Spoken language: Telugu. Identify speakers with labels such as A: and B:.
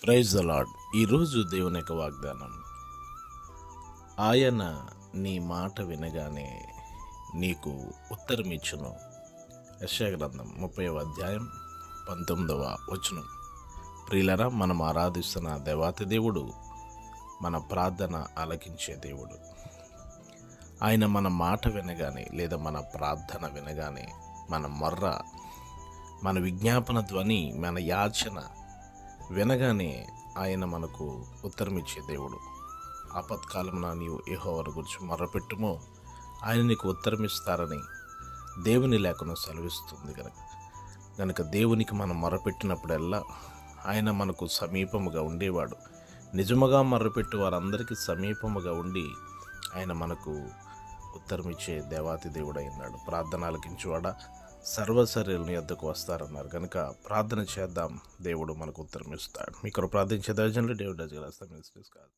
A: Praise the lord. ఈరోజు దేవుని యొక్క వాగ్దానం, ఆయన నీ మాట వినగానే నీకు ఉత్తరమిచ్చును. యెషయా గ్రంథం 30వ అధ్యాయం 19వ వచనం. ప్రియులరా, మనం ఆరాధిస్తున్న దేవాతి దేవుడు మన ప్రార్థన ఆలకించే దేవుడు. ఆయన మన మాట వినగానే, లేదా మన ప్రార్థన వినగానే, మన మొర్ర, మన విజ్ఞాపన ధ్వని, మన యాచన వినగానే ఆయన మనకు ఉత్తరమిచ్చే దేవుడు. ఆపత్కాలమున నీవు యెహోవాను గురించి మొర్రపెట్టుమో ఆయన నీకు ఉత్తరమిస్తారని దేవుని లేఖనం సెలవిస్తుంది. గనుక దేవునికి మనం మొర్రపెట్టినప్పుడల్లా ఆయన మనకు సమీపముగా ఉండేవాడు. నిజముగా మొర్రపెట్టు వారందరికీ సమీపముగా ఉండి ఆయన మనకు ఉత్తరమిచ్చే దేవాతి దేవుడు అయినాడు. ప్రార్థన ఆలకించువాడా, సర్వశరీరుని యొద్దకు వస్తారన్నారు. కనుక ప్రార్థన చేద్దాం, దేవుడు మనకు ఉత్తరం ఇస్తాడు. మీకు ప్రార్థించే దర్జనలు డేవిడ్ డజ్ కాదు.